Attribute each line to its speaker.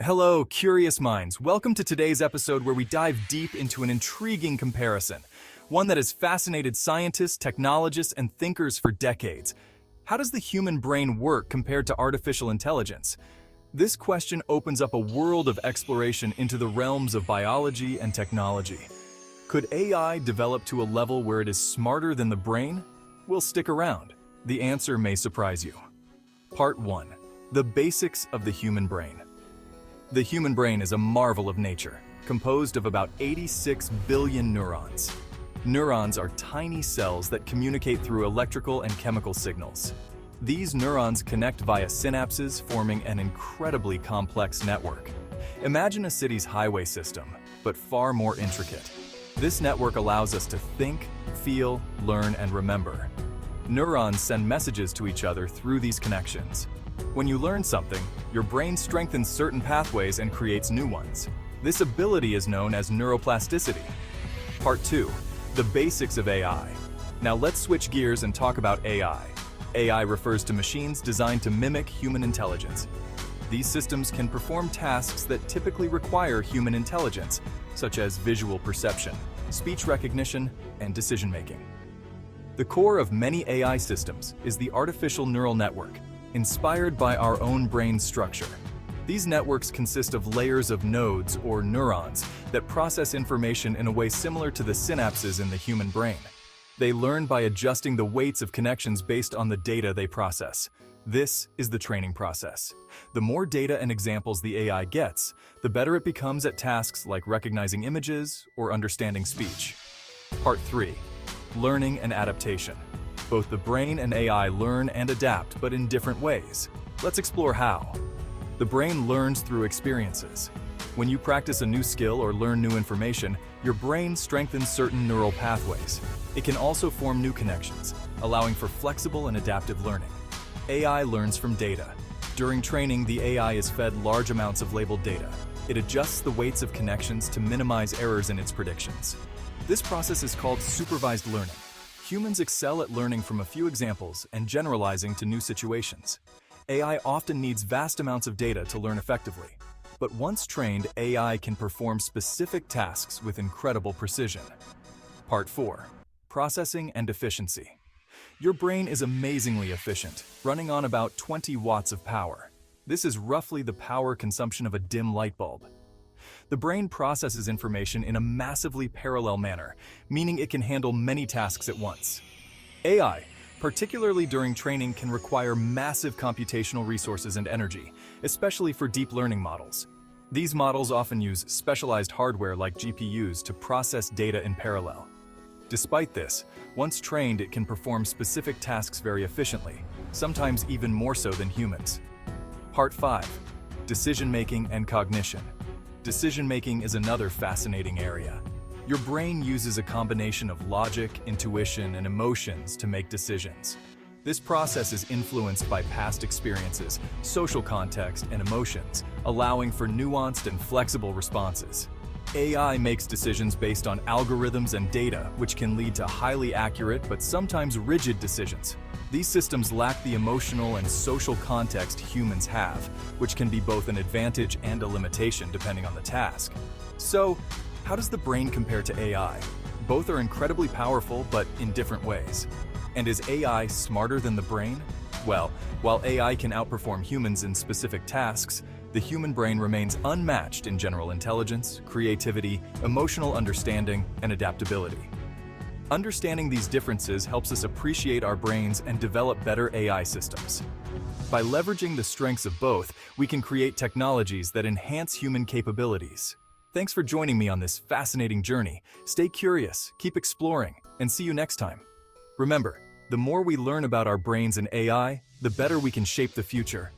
Speaker 1: Hello, curious minds. Welcome to today's episode where we dive deep into an intriguing comparison, one that has fascinated scientists, technologists, and thinkers for decades. How does the human brain work compared to artificial intelligence? This question opens up a world of exploration into the realms of biology and technology. Could AI develop to a level where it is smarter than the brain? We'll stick around. The answer may surprise you. Part 1. The basics of the human brain. The human brain is a marvel of nature, composed of about 86 billion neurons. Neurons are tiny cells that communicate through electrical and chemical signals. These neurons connect via synapses, forming an incredibly complex network. Imagine a city's highway system, but far more intricate. This network allows us to think, feel, learn, and remember. Neurons send messages to each other through these connections. When you learn something, your brain strengthens certain pathways and creates new ones. This ability is known as neuroplasticity. Part 2. The basics of AI. Now let's switch gears and talk about AI. AI refers to machines designed to mimic human intelligence. These systems can perform tasks that typically require human intelligence, such as visual perception, speech recognition, and decision-making. The core of many AI systems is the artificial neural network, inspired by our own brain structure. These networks consist of layers of nodes or neurons that process information in a way similar to the synapses in the human brain. They learn by adjusting the weights of connections based on the data they process. This is the training process. The more data and examples the AI gets, the better it becomes at tasks like recognizing images or understanding speech. Part 3. Learning and adaptation. Both the brain and AI learn and adapt, but in different ways. Let's explore how. The brain learns through experiences. When you practice a new skill or learn new information, your brain strengthens certain neural pathways. It can also form new connections, allowing for flexible and adaptive learning. AI learns from data. During training, the AI is fed large amounts of labeled data. It adjusts the weights of connections to minimize errors in its predictions. This process is called supervised learning. Humans excel at learning from a few examples and generalizing to new situations. AI often needs vast amounts of data to learn effectively. But once trained, AI can perform specific tasks with incredible precision. Part 4. Processing and efficiency. Your brain is amazingly efficient, running on about 20 watts of power. This is roughly the power consumption of a dim light bulb. The brain processes information in a massively parallel manner, meaning it can handle many tasks at once. AI, particularly during training, can require massive computational resources and energy, especially for deep learning models. These models often use specialized hardware like GPUs to process data in parallel. Despite this, once trained, it can perform specific tasks very efficiently, sometimes even more so than humans. Part 5. Decision-making and cognition. Decision-making is another fascinating area. Your brain uses a combination of logic, intuition, and emotions to make decisions. This process is influenced by past experiences, social context, and emotions, allowing for nuanced and flexible responses. AI makes decisions based on algorithms and data, which can lead to highly accurate but sometimes rigid decisions. These systems lack the emotional and social context humans have, which can be both an advantage and a limitation depending on the task. So, how does the brain compare to AI? Both are incredibly powerful, but in different ways. And is AI smarter than the brain? Well, while AI can outperform humans in specific tasks, the human brain remains unmatched in general intelligence, creativity, emotional understanding, and adaptability. Understanding these differences helps us appreciate our brains and develop better AI systems. By leveraging the strengths of both, we can create technologies that enhance human capabilities. Thanks for joining me on this fascinating journey. Stay curious, keep exploring, and see you next time. Remember, the more we learn about our brains and AI, the better we can shape the future.